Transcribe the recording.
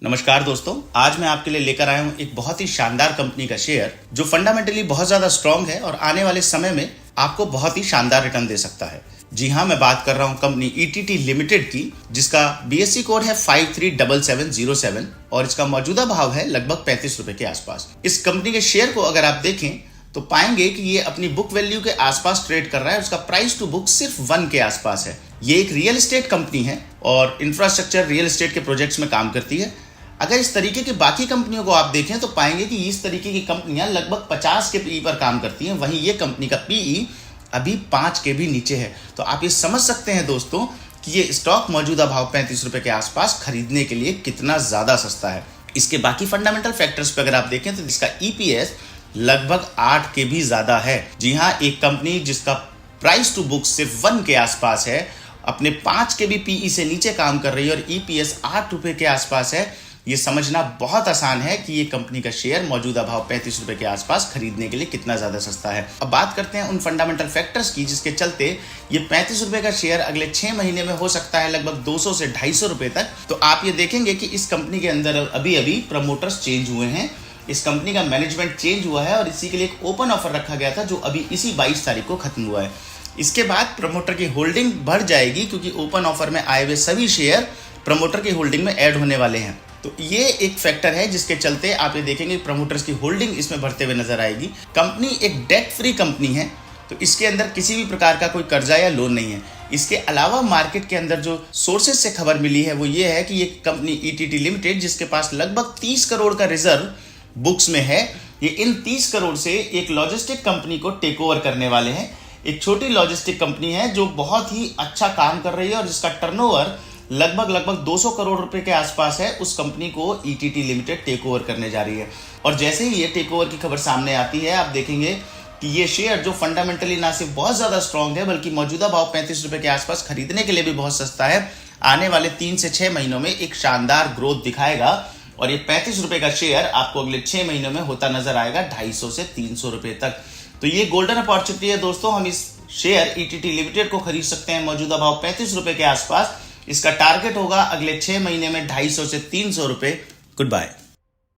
नमस्कार दोस्तों, आज मैं आपके लिए लेकर आया हूं एक बहुत ही शानदार कंपनी का शेयर जो फंडामेंटली बहुत ज्यादा स्ट्रांग है और आने वाले समय में आपको बहुत ही शानदार रिटर्न दे सकता है। जी हां, मैं बात कर रहा हूं कंपनी ईटीटी लिमिटेड की, जिसका बीएससी कोड है 537707 और इसका मौजूदा भाव है लगभग 35 रुपए के आसपास। इस कंपनी के शेयर को अगर आप देखें तो पाएंगे कि ये अपनी बुक वैल्यू के आसपास ट्रेड कर रहा है। उसका प्राइस टू बुक सिर्फ 1 के आसपास है। ये एक रियल एस्टेट कंपनी है और इंफ्रास्ट्रक्चर रियल एस्टेट के प्रोजेक्ट्स में काम करती है। अगर इस तरीके की बाकी कंपनियों को आप देखें तो पाएंगे कि इस तरीके की कंपनियां लगभग 50 के पीई पर काम करती हैं, वहीं ये कंपनी का पीई अभी 5 के भी नीचे है। तो आप ये समझ सकते हैं दोस्तों कि ये स्टॉक मौजूदा भाव 35 रुपए के आसपास खरीदने के लिए कितना ज्यादा सस्ता है। इसके बाकी फंडामेंटल फैक्टर्स पे अगर आप देखें तो इसका ईपीएस लगभग 8 के भी ज्यादा है। जी हां, एक कंपनी जिसका प्राइस टू बुक सिर्फ 1 के आसपास है, अपने 5 के भी पीई से नीचे काम कर रही है और ईपीएस 8 रुपए के आसपास है। ये समझना बहुत आसान है कि ये कंपनी का शेयर मौजूदा भाव 35 रुपए के आसपास खरीदने के लिए कितना ज्यादा सस्ता है। अब बात करते हैं उन फंडामेंटल फैक्टर्स की जिसके चलते ये 35 रुपए का शेयर अगले 6 महीने में हो सकता है लगभग 200 से 250 रुपए तक। तो आप ये देखेंगे कि इस कंपनी के अंदर अभी प्रमोटर्स चेंज हुए हैं, इस कंपनी का मैनेजमेंट चेंज हुआ है और इसी के लिए एक ओपन ऑफर रखा गया था जो अभी इसी 22 तारीख को खत्म हुआ है। इसके बाद प्रमोटर की होल्डिंग बढ़ जाएगी क्योंकि ओपन ऑफर में आए हुए सभी शेयर प्रमोटर की होल्डिंग में ऐड होने वाले हैं। तो ये एक फैक्टर है जिसके चलते आप ये देखेंगे प्रमोटर्स की होल्डिंग इसमें बढ़ते हुए नजर आएगी। कंपनी एक डेट फ्री कंपनी है, तो इसके अंदर किसी भी प्रकार का कोई कर्जा या लोन नहीं है। इसके अलावा मार्केट के अंदर जो सोर्सेज से खबर मिली है वो ये है कि ये कंपनी ईटीटी लिमिटेड जिसके पास लगभग 30 करोड़ का रिजर्व बुक्स में है, ये इन 30 करोड़ से एक लॉजिस्टिक कंपनी को टेक ओवर करने वाले हैं। एक छोटी लॉजिस्टिक कंपनी है जो बहुत ही अच्छा काम कर रही है और जिसका टर्नओवर लगभग 200 करोड़ रुपए के आसपास है। उस कंपनी को ईटीटी लिमिटेड टेक ओवर करने जा रही है और जैसे ही ये टेक ओवर की खबर सामने आती है आप देखेंगे कि ये शेयर जो फंडामेंटली ना सिर्फ बहुत ज्यादा स्ट्रांग है बल्कि मौजूदा भाव 35 रुपए के आसपास खरीदने के लिए भी बहुत सस्ता है, आने वाले 3 से 6 महीनों में एक शानदार ग्रोथ दिखाएगा और ये 35 रुपए का शेयर आपको अगले 6 महीनों में होता नजर आएगा 250 से 300 रुपए तक। तो ये गोल्डन अपॉर्चुनिटी है दोस्तों, हम इस शेयर ईटीटी लिमिटेड को खरीद सकते हैं मौजूदा भाव 35 रुपए के आसपास। इसका टारगेट होगा अगले 6 महीने में 250 से 300 रुपए। Good bye.